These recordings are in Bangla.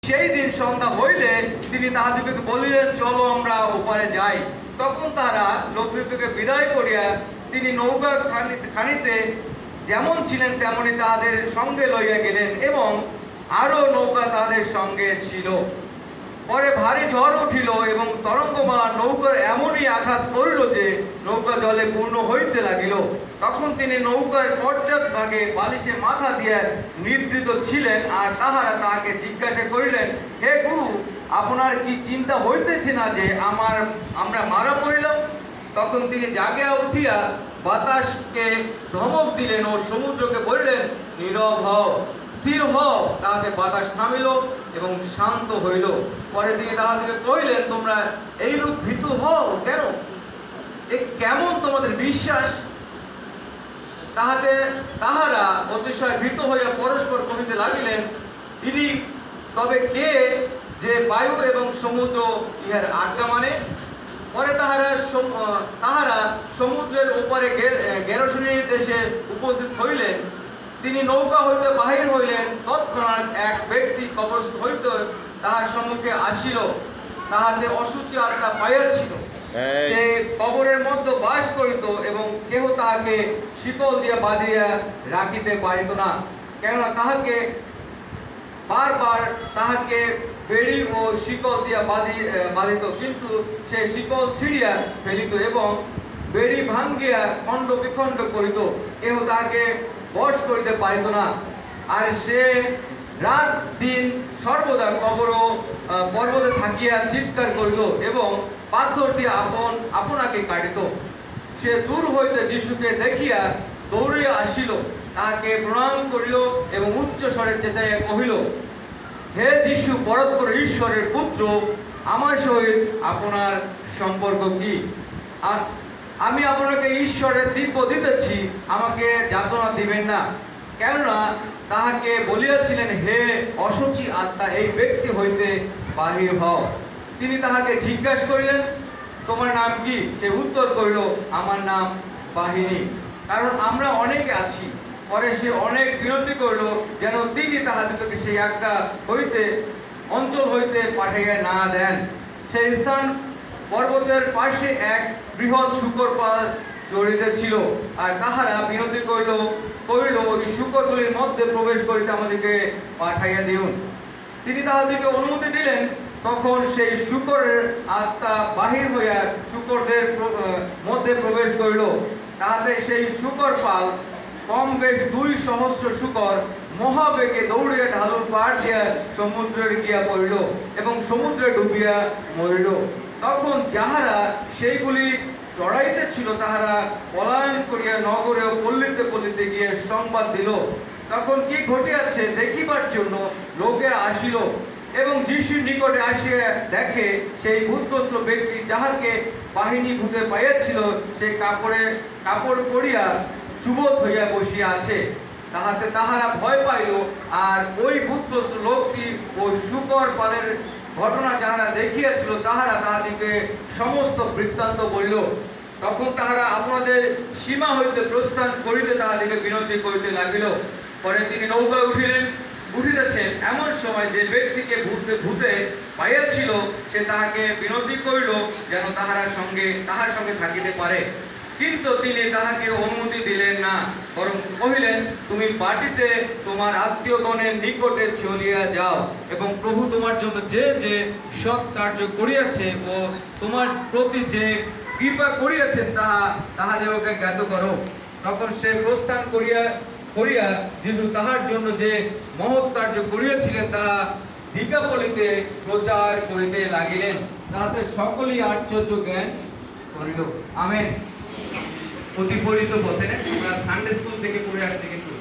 সেই দিন সন্ধ্যা হইলে তিনি তাহাদিগকে বলিলেন, চলো আমরা ওপারে যাই। তখন তারা লোকদিগকে বিদায় করিয়া তিনি নৌকা খানিতে যেমন ছিলেন তেমনি তাহাদের সঙ্গে লইয়া গেলেন, এবং আরো নৌকা তাহাদের সঙ্গে ছিল। পরে ভারী ঝড় উঠিল এবং তরঙ্গমালা নৌকার এমনই আঘাত করিল যে নৌকা জলে পূর্ণ হইতে লাগিল। তখন তিনি নৌকার পশ্চাৎ ভাগে বালিশে মাথা দিয়া নিদ্রিত ছিলেন, আর তাহারা তাহাকে জিজ্ঞাসা করিলেন, হে গুরু, আপনার কি চিন্তা হইতেছে না যে আমরা মারা পড়িলাম? তখন তিনি জাগিয়া উঠিয়া বাতাসকে ধমক দিলেন ও সমুদ্রকে বলিলেন, নীরব হও, স্থির হও। তাহাতে বাতাস থামিল এবং শান্ত হইল। পরে তিনি তাহাদেরকে কহিলেন, তোমরা এইরূপ ভীতু হও কেন? এ কেমন তোমাদের বিশ্বাস? তাহারা অতিশয় ভীত হইয়া পরস্পর কহিতে লাগিলেন, ইনি তবে কে যে বায়ু এবং সমুদ্র ইহার আজ্ঞা মানে? পরে তাহারা সমুদ্রের ওপারে গেরসেনীর দেশে উপস্থিত হইলেন। তিনি নৌকা হইতে বাহির হইলেন। তৎক্ষণাৎ এক ব্যক্তি কবরস্থ হইতে তাহার সম্মুখে আসিল, তাহাতে অসুচি আত্মা পাইয়াছিল। সে কবরের মধ্যে বাস করিত এবং কেহ তাহাকে শিকল দিয়া বাঁধিয়া রাখিতে পারিত না, কেননা তাহাকে বারবার তাহাকে বেড়ি ও শিকল দিয়া বাঁধিত, কিন্তু সে শিকল ছিঁড়িয়া ফেলিত এবং বেড়ি ভাঙ্গিয়া খণ্ড বিখণ্ড করিত, কেহ তাহাকে বশ করিতে পারিত না। আর সে রাত দিন সর্বদা কবর পর্বতে থাকিয়া চিৎকার করিল এবং পাথর দিয়ে আপনাকে কাটিত। সে দূর হইতে যিশুকে দেখিয়া দৌড়িয়া আসিল, তাহাকে প্রণাম করিল এবং উচ্চ স্বরে চেঁচাইয়া কহিল, হে যিশু, পরস্পর ঈশ্বরের পুত্র, আমার সহিত আপনার সম্পর্ক কি? আর আমি আপনাকে ঈশ্বরের দিব্য দিতেছি, আমাকে যাতনা দিবেন না। কেননা তাহাকে বলিয়াছিলেন, হে অসুচি আত্মা, এই ব্যক্তি হইতে বাহির হও। তিনি তাহাকে জিজ্ঞাসা করিলেন, তোমার নাম কি? সে উত্তর করিল, আমার নাম বাহিনী, কারণ আমরা অনেকে আছি। পরে সে অনেক বিনতি করিল যেন তিনি তাহাদিগকে সেই একটা অঞ্চল হইতে পাঠাইয়া না দেন। সেই স্থান পর্বতের পাশে এক বৃহৎ শূকর পাল চড়িতেছিল, আর তাহারা বিনতি করিল, ওই শূকরগুলির মধ্যে প্রবেশ করিতে আমাদেরকে পাঠাইয়া দিউন। তিনি তাহাদেরকে অনুমতি দিলেন। তখন সেই শূকরের আত্মা বাহির হইয়া শূকরদের মধ্যে প্রবেশ করিল। তাহাতে সেই শূকর পাল কম বেশ 200 শূকর মহাবেগে দৌড়িয়া ঢালুর পাড় দিয়া সমুদ্রে গিয়া পড়িল এবং সমুদ্রে ডুবিয়া মরিল। তখন যাহারা সেইগুলি চড়াইতেছিল তাহারা পলায়ন করিয়া নগরে ও পল্লীতে পল্লীতে গিয়ে সংবাদ দিল। তখন কি ঘটিয়াছে দেখিবার জন্য লোকেরা আসিল এবং যিশুর নিকটে আসিয়া দেখে সেই ভূতগ্রস্ত ব্যক্তি যাহাকে বাহিনী ভূতে পাইয়াছিল, সে কাপড় পরিয়া সুবোধ হইয়া বসিয়া আছে। তাহাতে তাহারা ভয় পাইল, আর ওই ভূতগ্রস্ত লোকটি ওই শূকর পালের ঘটনা যাহারা দেখিয়াছিল তাহারা তাহাদিকে সমস্ত বৃত্তান্ত বলিল। তখন তাহারা আপনাদের সীমা হইতে প্রস্থান করিতে তাহাদিকে বিনতি করিতে লাগিল। পরে তিনি নৌকায় উঠিতেছেন এমন সময় যে ব্যক্তিকে ভূতে পাইয়াছিল সে তাহাকে বিনতি করিল যেন তাহার সঙ্গে থাকিতে পারে, কিন্তু তিনি তাহাকে অনুমতি দিলেন না, বরং কহিলেন, তুমি বাটিতে তোমার আত্মীয়গণের নিকটে চলিয়া যাও এবং প্রভু তোমার জন্য যে যে সৎ কার্য করিয়াছে ও তোমার প্রতি যে কৃপা করিয়াছেন তাহাদেরকে জ্ঞাত করো। তখন সে প্রস্থান করিয়া যিশু তাহার জন্য যে মহৎ কার্য করিয়াছিলেন তাহা দিকাপলিতে প্রচার করিতে লাগিলেন। তাহাতে সকলেই আশ্চর্য জ্ঞান করিল। আমেন। প্রতিফলিত পথে আমরা সানডে স্কুল থেকে পড়ে আসছি, কিন্তু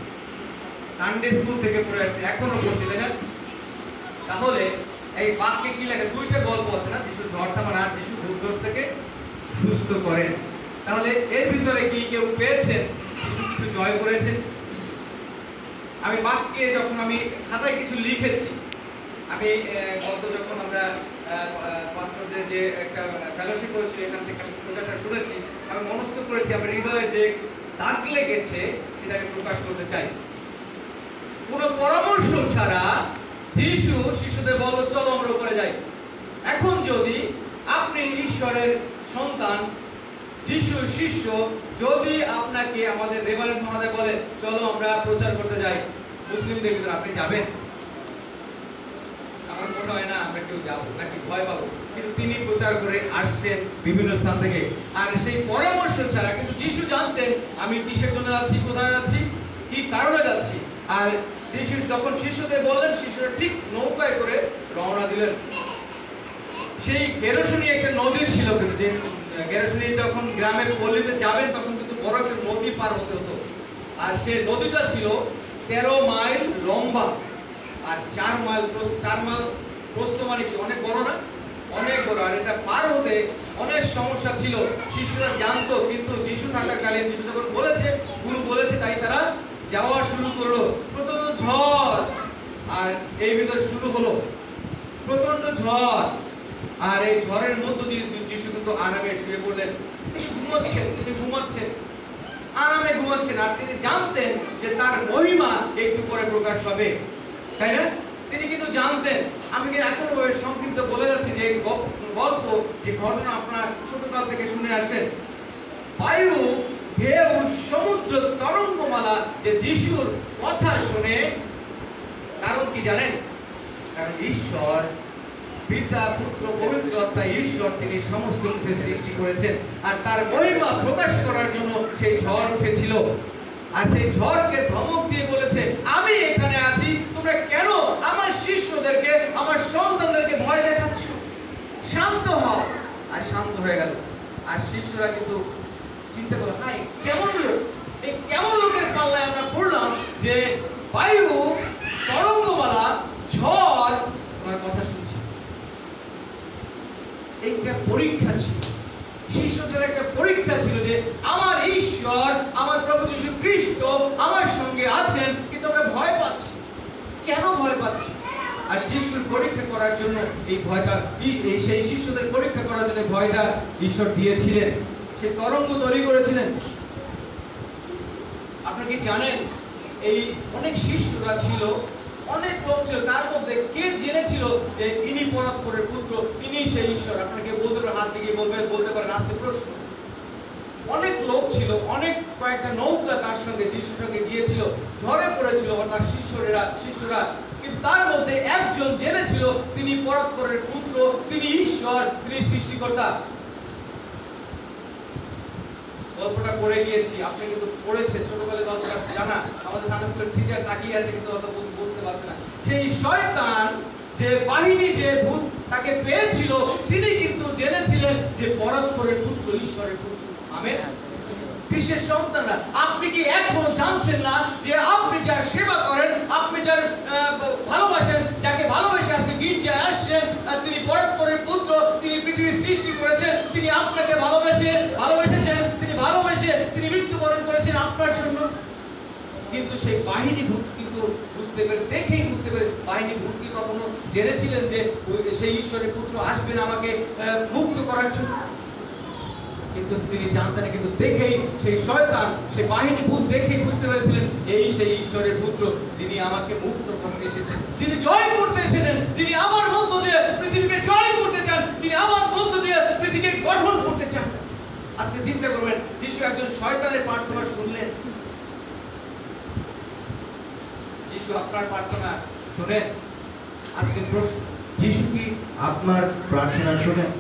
সানডে স্কুল থেকে পড়ে আসছি, এখনো পড়ছি, তাই না? তাহলে এই বাক্যে কি লেখা? দুইটা গল্প আছে না, যিশু ঝড় থামান আর যিশু ভূতগ্রস্ত থেকে সুস্থ করেন। তাহলে এর ভিতরে কি কেউ পেয়েছেন যিশু কিছু জয় করেছেন? আমি বাক্যে যখন আমি খাতায় কিছু লিখেছি, আমি গত যখন আমরা পাস্টরদের যে একটা ফেলোশিপ হয়েছিল এখান থেকে আমি প্রচারটা শুনেছি, আমি মনস্থ করেছি আমার হৃদয়ে যে দাগ লেগেছে সেটা আমি প্রকাশ করতে চাই। কোনো পরামর্শ ছাড়া যিশু শিশুদের বলল, চলো আমরা উপরে যাই। এখন যদি আপনি ঈশ্বরের সন্তান, যিশুর শিষ্য, যদি আপনাকে আমাদের রেভারেন্ড মহোদয় বলে চলো আমরা প্রচার করতে যাই মুসলিমদের ভিতরে, আপনি যাবেন? আমার মনে হয় না আমরা কেউ যাবো, নাকি ভয় পাবো। কিন্তু তিনি প্রচার করে আসছেন বিভিন্ন স্থান থেকে, আর সেই পরামর্শ ছাড়া, কিন্তু যিশু জানতেন আমি কিসের জন্য যাচ্ছি, কোথায় যাচ্ছি, কি কারণে যাচ্ছি। আর যিশু যখন শিষ্যদের বললেন, শিষ্যরা ঠিক নৌকায় করে রওনা দিলেন। সেই গেরসনী একটা নদী ছিল, যে গেরসনী যখন গ্রামের পল্লীতে যাবেন তখন কিন্তু বড় একটা নদী পার হতে হতো। আর সেই নদীটা ছিল 13 মাইল লম্বা আর 4 মাইল প্রস্থ, মানে অনেক বড় না, অনেক বড়। আর এটা পার হতে অনেক সমস্যা ছিল, শিশুরা জানতো। কিন্তু যিশু থাকাকালীন যিশু যখন বলেছে, গুরু বলেছে, তাই তারা যাওয়া শুরু করলো। প্রচন্ড ঝড়, আর এই ভিতরে শুরু হলো প্রচন্ড ঝড়। আর এই ঝড়ের মধ্য দিয়ে যিশু কিন্তু আরামে শুয়ে পড়লেন। তিনি ঘুমাচ্ছেন, আরামে ঘুমাচ্ছেন। আর তিনি জানতেন যে তার মহিমা একটু পরে প্রকাশ পাবে, তাই না? তিনি কিন্তু জানতেন। আমি এখন সংক্ষিপ্ত বলে যাচ্ছি যে গল্প, যে ঘটনা আপনার ছোটকাল থেকে শুনে আসেন। বায়ু, ঢেউ, সমুদ্র, তরঙ্গমালা যে যিশুর কথা শুনে, কারণ কি জানেন? কারণ ঈশ্বর, পিতা, পুত্র, পবিত্র আত্মা, ঈশ্বর, তিনি সমস্ত কিছু সৃষ্টি করেছেন। আর তার মহিমা প্রকাশ করার জন্য সেই ঝড় উঠেছিল। আর সেই ঝড়কে ধমক দিয়ে বলেছে, আমি এখানে আছি, তোমরা কেন আমার শিষ্যদেরকে, আমার সন্তানদেরকে ভয় দেখাচ্ছ? শান্ত হও। আর শান্ত হয়ে গেল। আর শিষ্যরা কিন্তু চিন্তা করলো, হাই, কেমন লোক, এই কেমন লোকের পাল্লায় আমরা পড়লাম যে বায়ু, তরঙ্গমালা, ঝড় তোমার কথা শুনছে। একটা পরীক্ষা ছিল, শিষ্যদের একটা পরীক্ষা ছিল যে আমার ঈশ্বর, আমার প্রভু যীশু খ্রিস্ট আমার সঙ্গে আছেন, কিন্তু আমরা ভয় পাচ্ছি। কেন ভয় পাচ্ছি? আর যিশুর পরীক্ষা করার জন্য এই ভয়টা, সেই শিষ্যদের পরীক্ষা করার জন্য ভয়টা ঈশ্বর দিয়েছিলেন। সেই তরঙ্গ তৈরি করেছিলেন। আপনারা কি জানেন, এই অনেক শিষ্যরা ছিল, অনেক লোক ছিল, তার মধ্যে কে জেনেছিল যে ইনি পরাৎপরের পুত্র, ইনি সেই ঈশ্বর? আপনাকে বলতে পারেন, হাত জেগে বলতে পারেন। আজকে প্রশ্ন, অনেক লোক ছিল, অনেক কয়েকটা নৌকা তার সঙ্গে, যিশুর সঙ্গে গিয়েছিল, ঝড়ে পড়েছিল তার শিষ্যরা, কিন্তু তার মধ্যে একজন জেনেছিল তিনি পরাৎপরের পুত্র, তিনি ঈশ্বর, তিনি সৃষ্টিকর্তা। গল্পটা পড়ে গিয়েছি, আপনি কিন্তু পড়েছেন, ছোটবেলায় গল্পটা জানা। আমাদের সানডে স্কুলের টিচার তাকিয়ে আছে, কিন্তু অত বুঝতে পারছে না। সেই শয়তান, যে বাহিনী, যে ভূত তাকে পেয়েছিল, তিনি কিন্তু জেনেছিলেন যে পরাৎপরের পুত্র, ঈশ্বরের পুত্র। আমেন। বিশেষ সন্তানরা, আপনি কি এখনো জানছেন না যে আপনি যার সেবা করেন, আপনি যার ভালোবাসেন, যাকে ভালোবেসে আজকে গির্জায় আসছেন, তিনি পরাৎপরের পুত্র, তিনি পৃথিবীর সৃষ্টি করেছেন, তিনি আপনাকে ভালোবেসেছেন, তিনি মৃত্যুবরণ করেছেন আপনার জন্য। কিন্তু সেই বাহিনী ভূত কিন্তু বুঝতে পেরে বাহিনী ভূত কি কখনো জেনেছিলেন যে সেই ঈশ্বরের পুত্র আসবেন আমাকে মুক্ত করার জন্য? কিন্তু তিনি জানতেন না। কিন্তু দেখেই সেই শয়তান, সেই বাহিনী ভূত দেখেই বুঝতে পেরেছিলেন এই সেই ঈশ্বরের পুত্র, যিনি আমাকে মুক্ত করতে এসেছেন, তিনি জয় করতে এসেছেন, তিনি আমার মধ্য দিয়ে পৃথিবীকে জয় করতে চান, তিনি আমার মধ্য দিয়ে পৃথিবীকে গঠন করতে চান। আজকে চিন্তা করবেন, যিশু একজন শয়তানের প্রার্থনা শুনলেন। যিশু আপনার প্রার্থনা শুনেন? আজকে প্রশ্ন, যিশু কি আপনার প্রার্থনা শুনেন?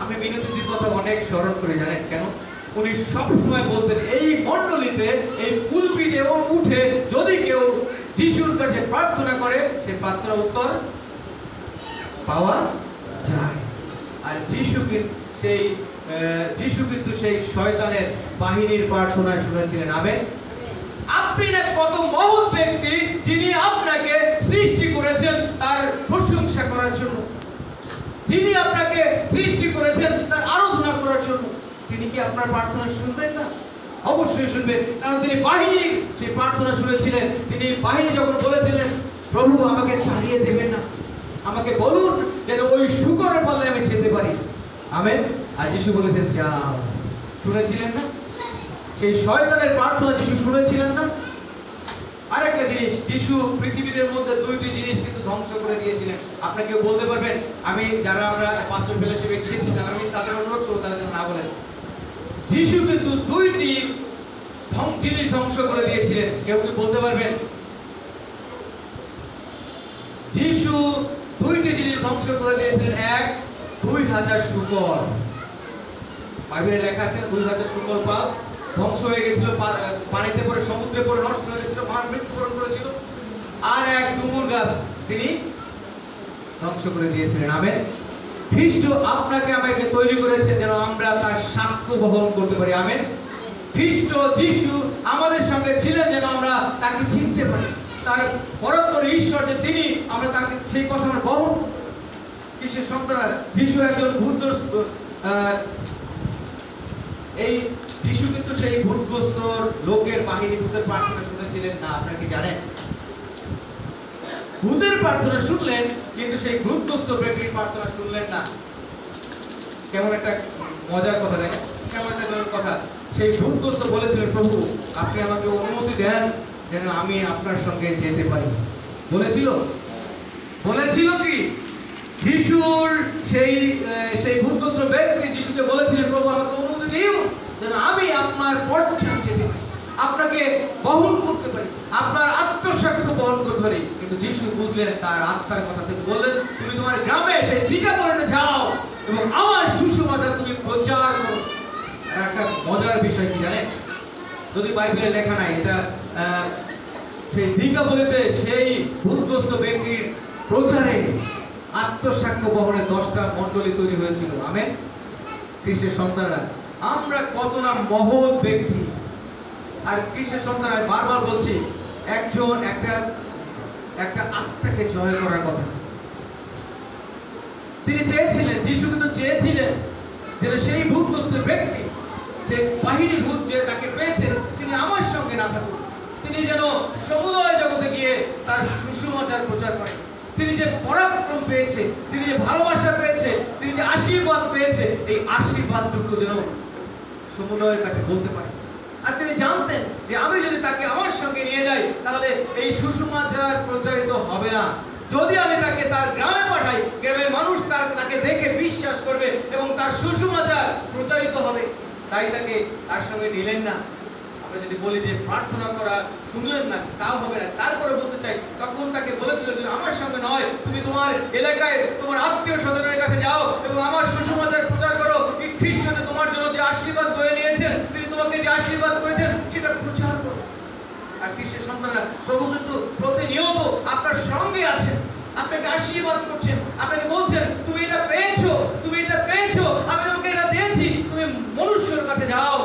আমি বিনোদীর কথা অনেক স্মরণ করে, জানেন কেন? উনি সবসময় বলতেন, এই মণ্ডলীতে, এই পুলপিটে উঠে যদি কেউ যিশুর কাছে প্রার্থনা করে, সে প্রার্থনা উত্তর পাওয়া যায়। আর যিশু কিন্তু সেই শয়তানের বাহিনীর প্রার্থনা শুনেছিলেন। আমেন। আপনি না কত মহৎ ব্যক্তি, যিনি আপনাকে সৃষ্টি করেছেন তার প্রশংসা করার জন্য, যিনি আপনাকে সৃষ্টি করেছেন তার আরাধনা করার জন্য। তিনি কি আপনার প্রার্থনা শুনবেন না? অবশ্যই শুনবেন, কারণ তিনি বাহিনী সেই প্রার্থনা শুনেছিলেন। তিনি বাহিনী যখন বলেছিলেন, প্রভু আমাকে ছাড়িয়ে দেবেন না, আমাকে বলুন যেন ওই শূকরের পাল্লায় আমি যেতে পারি। আমেন। আর যিশু বলেছেন যাও। শুনেছিলেন না? সেই শয়তানের প্রার্থনা যিশু শুনেছিলেন না? আরেকটা জিনিস, যিশু পৃথিবীর মধ্যে দুইটি জিনিস কিন্তু ধ্বংস করে দিয়েছিলেন। আপনাকে বলতে পারবেন? আমি যারা আমরা পাস্টর ফেলোশিপে গিয়েছিলাম, আমি তাদের অনুরোধ করবো তারা না বলেন। যিশু কিন্তু দুইটি জিনিস ধ্বংস করে দিয়েছিলেন। কেউ কি বলতে পারবেন? যিশু দুইটি জিনিস ধ্বংস করে দিয়েছিলেন। এক, 2000 শূকর। বাইবেলে লেখা আছে 2000 শূকর পাল ধ্বংস হয়ে গেছিল, পানিতে পড়ে সমুদ্রে পড়ে নষ্ট হয়ে গেছিল, মৃত্যুবরণ করেছিল। আর এক ডুমুর গাছ তিনি ধ্বংস করে দিয়েছিলেন। আমেন। খ্রিস্ট আপনাকে আমাকে তৈরি করেছে যেন আমরা তার সাক্ষ্য বহন করতে পারি। আমেন। খ্রিস্ট যিশু আমাদের সঙ্গে ছিলেন যেন আমরা তাকে চিনতে পারি, তার পরোত্তর ঈশ্বর যে তিনি, আমরা তাকে সেই কথা আমরা বহন করতে পারি। কিসের সন্তান? যিশু একজন ভূতগ্রস্ত, এই যিশু কিন্তু সেই ভূতগ্রস্ত লোকের বাহিনী ভূতের প্রার্থনা শুনেছিলেন না। আপনারা কি জানেন? ভূতের প্রার্থনা শুনলেন কিন্তু সেই ভূতগ্রস্ত ব্যক্তির প্রার্থনা শুনলেন না। কেমন একটা মজার কথা, দেখেন কেমন একটা কথা। সেই ভূতগ্রস্ত বলেছিলেন, প্রভু আপনি আমাকে অনুমতি দেন যেন আমি আপনার সঙ্গে যেতে পারি। বলেছিল? বলেছিল কি? যিশুর সেই ভূতগ্রস্ত ব্যক্তি যিশুকে বলেছিলেন, প্রভু আমাকে অনুমতি দিন যেন আমি আপনার পথে যেতে পারি, আপনাকে বহন করতে পারি, আপনার আত্মসাক্ষ্য বহন করতে পারি। কিন্তু যিশু বুঝলেন তার আত্মার কথা, থেকে বললেন, তুমি তোমার গ্রামে সেই দিকাপলিতে যাও এবং আমার সুসমাচার তুমি প্রচার করো। একটা মজার বিষয় কি জানেন? যদি বাইবেলে লেখা নাই, এটা সেই দিকাপলিতে সেই ভূতগ্রস্ত ব্যক্তির প্রচারে আত্মসাক্ষ্য বহনে 10টা মণ্ডলী তৈরি হয়েছিল। আমেন। খ্রিস্টের সন্তানরা আমরা কত না মহৎ ব্যক্তি। আর খ্রিস্টের সন্তানরা বারবার বলছি, একজন একটা আত্মাকে জয় করার কথা তিনি চেয়েছিলেন। যিশু কিন্তু চেয়েছিলেন যে সেই ভূতগ্রস্ত ব্যক্তি, যে বাহিনী ভূত যে তাকে পেয়েছে, তিনি আমার সঙ্গে না থাকুন, তিনি যেন সমুদয় জগতে গিয়ে তার সুসমাচার প্রচার করেন। তিনি যে পরাক্রম পেয়েছে, তিনি যে ভালোবাসা পেয়েছে, তিনি যে আশীর্বাদ পেয়েছে, এই আশীর্বাদটুকু যেন সমুদয়ের কাছে বলতে পারে। আর তিনি জানতেন যে আমি যদি তাকে আমার সঙ্গে নিয়ে যাই তাহলে এই সুসমাচার প্রচারিত হবে না। যদি আমি তাকে তার গ্রামে পাঠাই, গ্রামের মানুষ তাকে দেখে বিশ্বাস করবে এবং তার সুসমাচার প্রচারিত হবে। তাই তাকে তার সঙ্গে নিলেন না। আমরা যদি বলি যে প্রার্থনা করা শুনলেন না, তাও হবে না। তারপরে বলতে চাই, তখন তাকে বলেছিল যে আমার সঙ্গে নয়, তুমি তোমার এলাকায় তোমার আত্মীয় স্বজনের কাছে যাও এবং আমার সুসমাচার প্রচার করো। এই খ্রিস্ট তোমার জন্য যে আশীর্বাদ বয়ে নিয়েছেন, তিনি তোমাকে যে আশীর্বাদ করেছেন, সেটা প্রচার করো। আর খ্রিস্টের সন্তানরা, প্রভু কিন্তু প্রতিনিয়ত আপনার সঙ্গে আছেন, আপনাকে আশীর্বাদ করছেন, আপনাকে বলছেন তুমি এটা পেয়েছো, তুমি এটা পেয়েছো, আমি তোমাকে এটা দিয়েছি, তুমি মনুষ্যের কাছে যাও।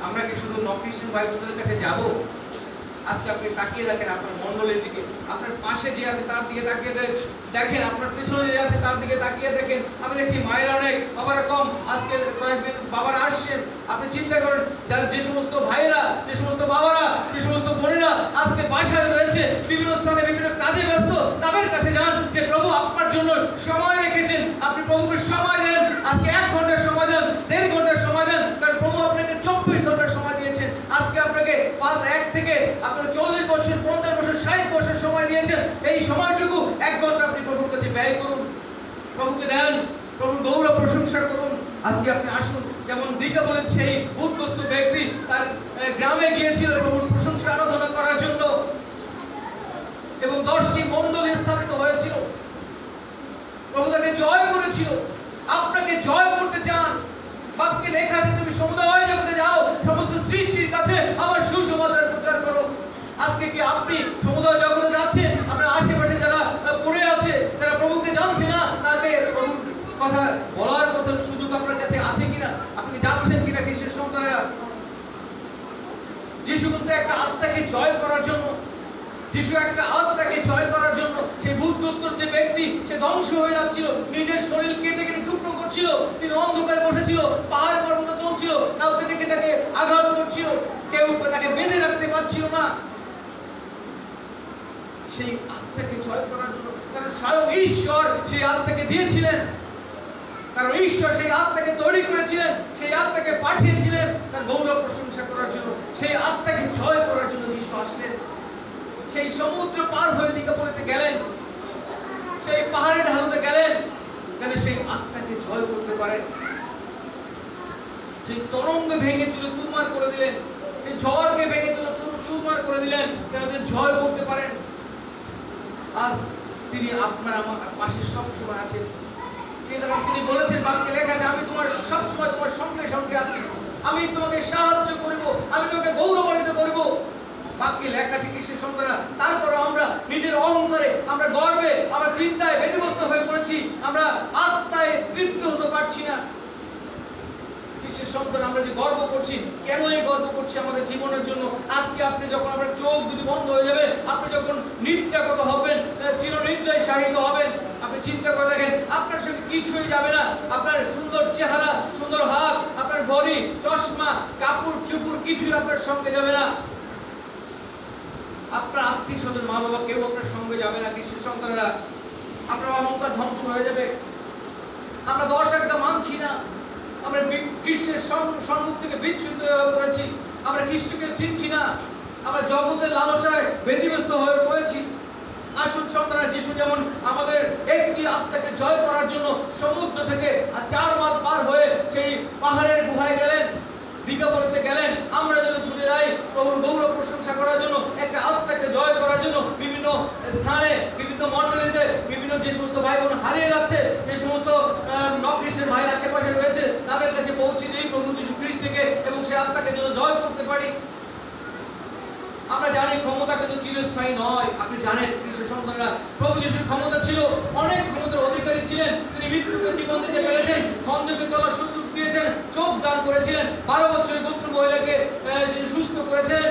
আমরা কি শুধু নন-খ্রিস্টান ভাই বোনদের কাছে যাব? আজকে আপনি তাকিয়ে দেখেন আপনার মণ্ডলীর দিকে, আপনার পাশে যে আছে তার দিকে তাকিয়ে দেখেন, আপনার পেছনে যে আছে তার দিকে তাকিয়ে দেখেন। আমি দেখছি মায়েরা অনেক, বাবারা কম। আজকে কয়েকদিন বাবারা আসছেন। আপনি চিন্তা করেন, যারা যে সমস্ত ভাইয়েরা, যে সমস্ত বাবারা, যে সমস্ত বোনেরা আজকে বাসায় রয়েছে, বিভিন্ন স্থানে বিভিন্ন কাজে ব্যস্ত, তাদের কাছে যান যে প্রভু আপনার জন্য সময় রেখেছেন, আপনি প্রভুকে সময় দেন। আজকে 1 ঘন্টার সময় দেন, 1.5 ঘন্টার সময় দেন, কারণ প্রভু আপনাকে 24 ঘন্টার সময় দিয়েছেন। আজকে আপনাকে 1 থেকে আপনাকে 40 বছর, 50 বছর, 60 বছর সময় দিয়েছেন। এই সময়টুকু 1 ঘন্টা আপনি প্রভুর কাছে ব্যয় করুন, প্রভুকে দেন, প্রভুর গৌরব প্রশংসা করুন। আজকে আপনি আসুন, যেমন দিকা বলেন সেই ভূতগ্রস্ত ব্যক্তি তার গ্রামে গিয়েছিল প্রভুর প্রশংসা আরাধনা করার জন্য এবং 10টি মণ্ডলী স্থাপিত হয়েছিল। প্রভু তাকে জয় করেছিল। আপনাকে জয় করতে চান? বাক্যে লেখা আছে তুমি সমুদয় জগতে যাও, সমস্ত সৃষ্টির কাছে আমার সুসমাচার প্রচার করো। আজকে কি আপনি সমুদয় জগতে যাচ্ছেন? আপনার আশেপাশে যারা পড়ে আছে, যারা প্রভুকে জানছে না, তাকে প্রভুর কথা বলার মতো সুযোগ আপনার কাছে আছে কিনা? আপনি যাচ্ছেন কিনা? খ্রিস্টের সন্তানেরা, যিশু কিন্তু একটা আত্মাকে জয় করার জন্য, যিশু একটা আত্মাকে জয় করার জন্য, সেই ভূতগ্রস্ত যে ব্যক্তি, সে ধ্বংস হয়ে যাচ্ছিল, নিজের শরীর কেটে কেটে টুকরো করছিল, তিনি অন্ধকারে বসেছিল, পাহাড় পর্বতে চলছিল, কাউকে দেখে তাকে আঘাত করছিল, কেউ তাকে বেঁধে রাখতে পারছিল না। সেই আত্মাকে জয় করার জন্য, কারণ স্বয়ং ঈশ্বর সেই আত্মাকে দিয়েছিলেন, কারণ ঈশ্বর সেই আত্মাকে তৈরি করেছিলেন, সেই আত্মাকে পাঠিয়েছিলেন তার গৌরব প্রশংসা করার জন্য। সেই আত্মাকে জয় করার জন্য যিশু আসলেন। সেই সমুদ্র পার হয়ে দিকাপলিতে গেলেন, সেই পাহাড়ের ঢালুতে গেলেন, যেন সেই আত্মাকে জয় করতে পারেন। সেই তরঙ্গ ভেঙে চুরমার করে দিলেন, সেই ঝড়কে ভেঙে চুরমার করে দিলেন, যেন তিনি জয় করতে পারেন। আজ তিনি আপনার আমার পাশে সব সময় আছেন। তিনি বলেছেন, বাক্যে লেখা আছে, আমি তোমার সব সময় তোমার সঙ্গে সঙ্গে আছি, আমি তোমাকে সাহায্য করব, আমি তোমাকে গৌরবান্বিত করব। বাক্যে লেখা আছে খ্রিস্টের সন্তানরা। তারপরে আমরা নিজের অহংকারে, আমরা গর্বে, আমরা চিন্তায় ব্যতিব্যস্ত হয়ে পড়েছি, আমরা আত্মায় তৃপ্ত হতে পারছি না। খ্রিস্টের সন্তান, আমরা যে গর্ব করছি, কেন এই গর্ব করছি আমাদের জীবনের জন্য? আজকে আপনি যখন আপনার চোখ দুটি বন্ধ হয়ে যাবে, আপনি যখন নিদ্রাগত হবেন, চিরনিদ্রায় শায়িত হবেন, আপনি চিন্তা করে দেখেন, আপনার সঙ্গে কিছুই যাবে না। আপনার সুন্দর চেহারা, সুন্দর হাত, আপনার ঘড়ি, চশমা, কাপড় চুপড় কিছুই আপনার সঙ্গে যাবে না। আপনার আত্মীয় স্বজন, মা বাবা কেউ আপনার সঙ্গে যাবে না। খ্রিস্টের সন্তানেরা, আপনার অহংকার ধ্বংস হয়ে যাবে। আমরা দর্শকটা মানছি না, আমরা খ্রিস্টের সম্মুখ থেকে বিচ্যুত হয়ে পড়েছি, আমরা খ্রিস্টকে চিনছি না, আমরা জগতের লালসায় ব্যতিব্যস্ত হয়ে পড়েছি। আসুন সন্তানরা, যিশু যেমন আমাদের একটি আত্মাকে জয় করার জন্য সমুদ্র থেকে 4 মাইল পার হয়ে সেই পাহাড়ের গুহায় গেলেন, দিকাপলিতে গেলেন, আমরা যেন ছুটে যাই প্রভুর গৌরব প্রশংসা করার জন্য, একটা আত্মাকে জয় করার জন্য। বিভিন্ন স্থানে, বিভিন্ন মণ্ডলীতে, বিভিন্ন যে সমস্ত ভাই বোন হারিয়ে যাচ্ছে, যে সমস্ত নখ্রিস্টের ভাই আশেপাশে রয়েছে, তাদের কাছে পৌঁছে দিই প্রভু যীশু খ্রিস্টকে, এবং সে আত্মাকে যেন জয় করতে পারি। আমরা জানি ক্ষমতা কিন্তু চিরস্থায়ী নয়। আপনি জানেন খ্রিস্টের সন্তানরা, প্রভু যিশুর ক্ষমতা ছিল, অনেক ক্ষমতার অধিকারী ছিলেন। তিনি মৃত্যুকে জীবন দিতে পেরেছেন, খন্দকে চলার সুযোগ দিয়েছেন, চোখ দান করেছিলেন, 12 বছরের পুত্র মহিলাকে সুস্থ করেছেন।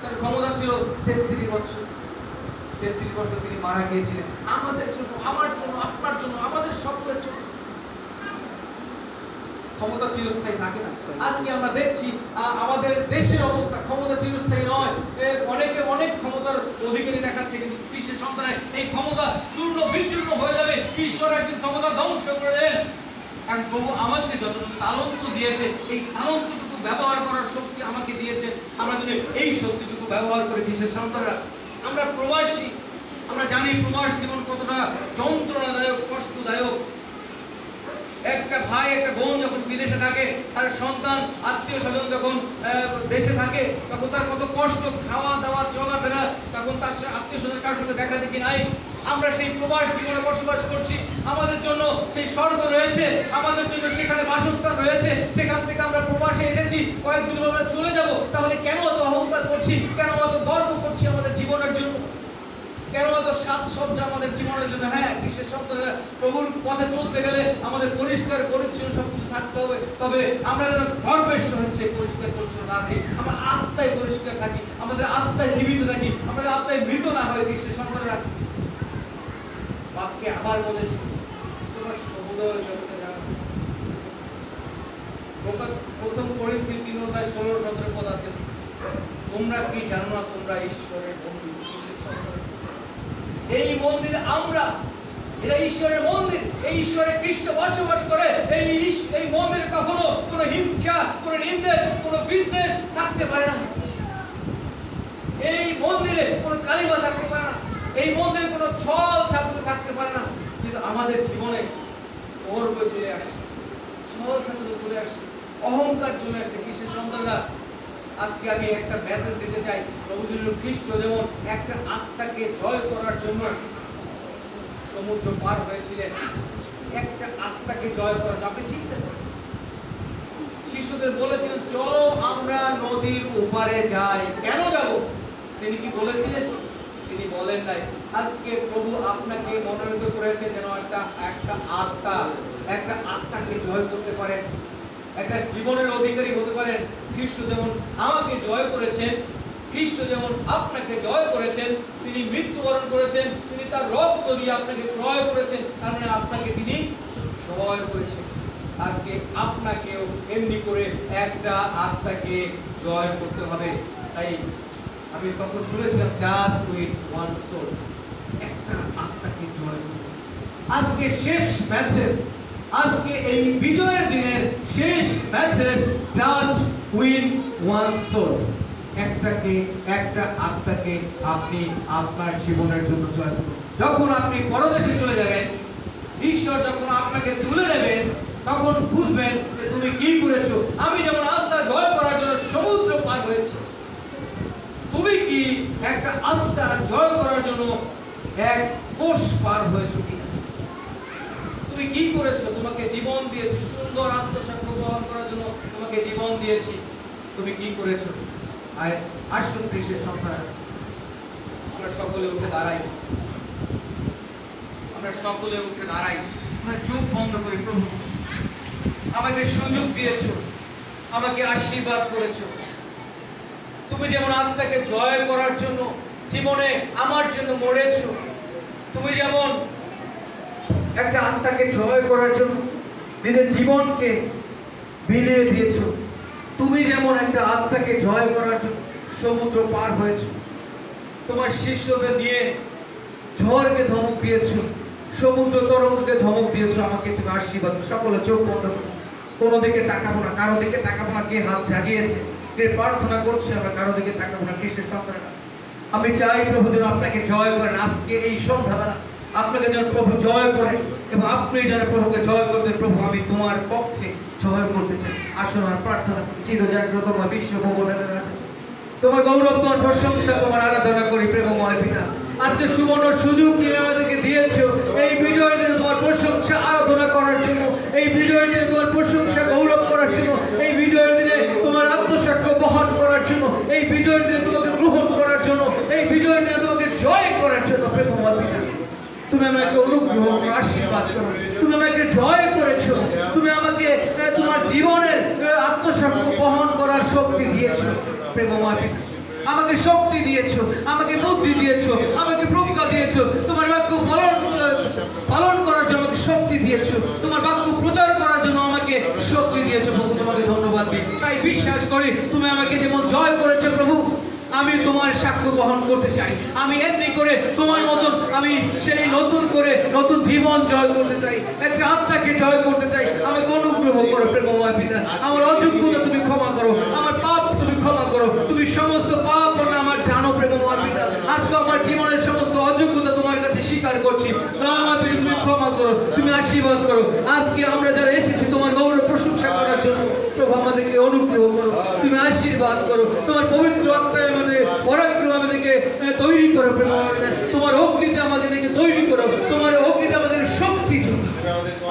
তার ক্ষমতা ছিল 33 বছর। 33 বছর তিনি মারা গিয়েছিলেন আমাদের জন্য, আমার জন্য, আপনার জন্য, আমাদের সকলের জন্য। ক্ষমতা চিরস্থায়ী থাকে না। আজকে আমরা দেখছি আমাদের দেশের অবস্থা, ক্ষমতা চিরস্থায়ী নয়। অনেকে অনেক ক্ষমতার অধিকারী দেখাচ্ছে, কিন্তু খ্রিস্টের সন্তানের এই ক্ষমতা চূর্ণ বিচূর্ণ হয়ে যাবে। ঈশ্বর একদিন ক্ষমতা ধ্বংস করে দেন। কারণ প্রভু আমাকে যতটুকু তালন্ত দিয়েছে, এই তালন্তটুকু ব্যবহার করার শক্তি আমাকে দিয়েছে। আমরা যদি এই শক্তিটুকু ব্যবহার করে খ্রিস্টের সন্তানরা, আমরা প্রবাসী, আমরা জানি প্রবাস জীবন কতটা যন্ত্রণাদায়ক, কষ্টদায়ক। একটা ভাই, একটা বোন যখন বিদেশে থাকে, তার সন্তান, আত্মীয় স্বজন যখন দেশে থাকে, তখন তার কত কষ্ট, খাওয়া দাওয়া, চলাফেরা, তখন তার আত্মীয় স্বজন কারোর সঙ্গে দেখা দেখি নাই। আমরা সেই প্রবাস জীবনে বসবাস করছি, আমাদের জন্য সেই স্বর্গ রয়েছে, আমাদের জন্য সেখানে বাসস্থান রয়েছে, সেখান থেকে আমরা প্রবাসে এসেছি, কয়েকদিন আমরা চলে যাব। তাহলে কেন অত অহংকার করছি, কেন অত গর্ব করছি আমাদের জীবনের জন্য, কেন অত সাজসজ্জা আমাদের জীবনের জন্য? হ্যাঁ, খ্রিস্টের সন্তানেরা, প্রভুর পথে চলতে গেলে আমাদের পরিষ্কার পরিচ্ছন্ন সবকিছু থাকতে হবে। তবে আমরা যেন গর্বের সহিত পরিষ্কার পরিচ্ছন্ন না থাকি, আমরা আত্মায় পরিষ্কার থাকি, আমাদের আত্মায় জীবিত থাকি, আমাদের আত্মায় মৃত না হয়। খ্রিস্টের সন্তানেরা বাক্যে আবার বলেছে, তোমার সমুদয় জগতে জানো। প্রথম করিন্থী 3:16-17 পদ আছে, তোমরা কি জানো না তোমরা ঈশ্বরের মন্দির? খ্রিস্টের সন্তান, এই মন্দির আমরা, এটা ঈশ্বরের মন্দির, এই ঈশ্বরের খ্রিস্ট বসবাস করে। এই মন্দিরে কখনো কোনো হিংসা, কোনো নিন্দেষ, কোনো বিদ্বেষ থাকতে পারে না। এই মন্দিরে কোনো কালিমা থাকতে পারে না, এই মন্দিরে কোনো ছল ছাত্র থাকতে পারে না। কিন্তু আমাদের জীবনে গর্ব চলে আসছে, ছল ছাত্র চলে আসছে, অহংকার চলে আসছে। খ্রিস্টের সন্তানরা, আজকে আমি একটা মেসেজ দিতে চাই। প্রভু যীশু খ্রিস্ট যেমন একটা আত্মাকে জয় করার জন্য সমুদ্র পার হয়েছিলেন, একটা আত্মাকে জয় করা যাবে। চিন্তা করেন, শিশুদের বলেছিলেন, চলো আমরা নদীর ওপারে যাই। কেন যাব? তিনি কি বলেছিলেন? তিনি বলেন নাই। আজকে প্রভু আপনাকে মনোনীত করেছেন যেন একটা আত্মাকে জয় করতে পারেন, একটা জীবনের অধিকারী হতে পারেন। খ্রিস্ট যেমন আমাকে জয় করেছেন, খ্রিস্ট যেমন আপনাকে জয় করেছেন, তিনি মৃত্যুবরণ করেছেন, তিনি তার রক্ত দিয়ে আপনাকে ক্রয় করেছেন, তার মানে আপনাকে তিনি জয় করেছেন। আজকে আপনাকেও এমনি করে একটা আত্মাকে জয় করতে হবে। তাই আমি তখন শুনেছিলাম, জাস্ট উইথ ওয়ান সোল, একটা আত্মাকে জয় করতে। আজকে শেষ ম্যাচেস, আজকে এই বিজয়ের দিনের শেষ matches, just win one soul, একটা আত্মাকে আপনি আপনার জীবনের জন্য জয় করুন। যখন আপনি পরদেশে চলে যাবেন, ঈশ্বর যখন আপনাকে তুলে নেবেন, তখন বুঝবেন যে তুমি কি করেছো। আমি যেমন আত্মা জয় করার জন্য সমুদ্র পার হয়েছি, তুমি কি একটা আত্মা জয় করার জন্য এক কোষ পার হয়েছো কিনা? তুমি কি করেছো? তোমাকে জীবন দিয়েছি, সুন্দর আত্মসাক্ষ্য গ্রহণ করার জন্য তোমাকে জীবন দিয়েছি। তুমি কি করেছো? আসুন খ্রিস্টের সন্তান, আমরা সকলে উঠে দাঁড়াই। আমরা সকলে উঠে দাঁড়াই। আমরা চোখ বন্ধ করি। প্রভু, আমাকে সুযোগ দিয়েছো, আমাকে আশীর্বাদ করেছো। তুমি যেমন আত্মাকে জয় করার জন্য জীবনে আমার জন্য মরেছো, তুমি যেমন একটা আত্মাকে জয় করার জন্য নিজের জীবনকে বিলিয়ে দিয়েছো, তুমি যেমন একটা আত্মাকে জয় করার জন্য সমুদ্র পার হয়েছো, তোমার শিষ্যদের নিয়ে ঝড়কে ধমক দিয়েছো, সমুদ্র তরঙ্গকে ধমক দিয়েছো। আমাকে তুমি আশীর্বাদ। সকলে চোখ বন্ধ করো, কোনো দিকে তাকাবো না, কারো দিকে তাকাবো না। কে হাত জাগিয়েছে, কে প্রার্থনা করছে, আমরা কারো দিকে তাকাবো না। খ্রিস্টের সন্তানেরা, আমি চাই প্রভু যেন আপনাকে জয় করেন। আজকে এই সন্ধ্যাবেলা আপনাকে যেন প্রভু জয় করে, এবং আপনি যেন প্রভুকে জয় করতে। প্রভু, আমি তোমার পক্ষে জয় করতে চাই। আসুন আর প্রার্থনা করি। চিরজাগ্রত তোমার বিশ্ব ভগবানের আছে, তোমার গৌরব, তোমার প্রশংসা, তোমার আরাধনা করি। প্রেমময় পিতা, আজকে সুবর্ণ সুযোগ তুমি আমাদেরকে দিয়েছো এই বিজয়ের দিনে তোমার প্রশংসা আরাধনা করার জন্য, এই বিজয়ের দিনে তোমার প্রশংসা গৌরব করার জন্য, এই বিজয়ের দিনে তোমার আত্মসাক্ষ্য বহন করার জন্য, এই বিজয়ের দিনে তোমাকে গ্রহণ করার জন্য, এই বিজয়ের দিনে তোমাকে জয় করার জন্য। প্রেমময় পিতা, তুমি আমাকে অনুগ্রহ করো, আশীর্বাদ করো। তুমি আমাকে জয় করেছো, তুমি আমাকে তোমার জীবনের আত্মসাক্ষ্য বহন করার শক্তি দিয়েছো। প্রেমময় পিতা, আমাকে শক্তি দিয়েছো, আমাকে বুদ্ধি দিয়েছো, আমাকে প্রজ্ঞা দিয়েছো। তোমার বাক্য পালন করার জন্য আমাকে শক্তি দিয়েছো, তোমার বাক্য প্রচার করার জন্য আমাকে শক্তি দিয়েছো। প্রভু, তোমাকে ধন্যবাদ দিই। তাই বিশ্বাস করি তুমি আমাকে যেমন জয় করেছো প্রভু, আমি তোমার সাক্ষ্য বহন করতে চাই। আমি এমনি করে তোমার মতন আমি সেই নতুন করে নতুন জীবন জয় করতে চাই, একটা আত্মাকে জয় করতে চাই। আমাকে অনুগ্রহ করো প্রেমময় পিতা, আমার অযোগ্যতা তুমি ক্ষমা করো, আমার পাপ তুমি ক্ষমা করো। তুমি সমস্ত পাপ আমার জানো প্রেমময় পিতা। আজকে আমার জীবনের সমস্ত অযোগ্যতা তোমার কাছে স্বীকার করছি। আমাকে তুমি ক্ষমা করো, তুমি আশীর্বাদ করো। আজকে আমরা যারা এসেছি তোমার গৌরব প্রশংসা করার জন্য, প্রভু আমাদেরকে অনুগ্রহ করো, তুমি আশীর্বাদ করো। তোমার পবিত্র আত্মায় আমাদের পরাক্রম আমাদেরকে তৈরি করো। তোমার অগ্নিতে আমাদেরকে তৈরি করো, তোমার অগ্নিতে আমাদের শক্তি যোগ,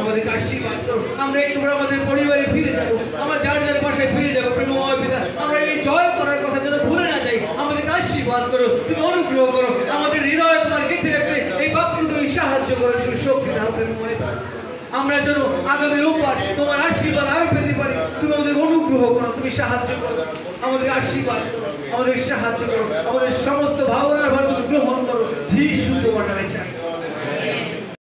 আমাদেরকে আশীর্বাদ করো। আমরা একটু আমাদের পরিবারে ফিরে যাবো, আমরা যার যার বাসায় ফিরে যাবো। প্রেমময় পিতা, আমরা এই জয় করার কথা যেন ভুলে না যাই। আমাদেরকে আশীর্বাদ করো, তুমি অনুগ্রহ করো। আমাদের হৃদয় তোমার গেঁথে রাখতে এই বাক্য তুমি সাহায্য করো, তুমি শক্তি দাও। প্রেমময় আমরা যেন আগামী রোববার তোমার আশীর্বাদ আরো পেতে পারি। তুমি আমাদের অনুগ্রহ করো, তুমি সাহায্য করো, আমাদের আশীর্বাদ করো, আমাদের সাহায্য করো। আমাদের সমস্ত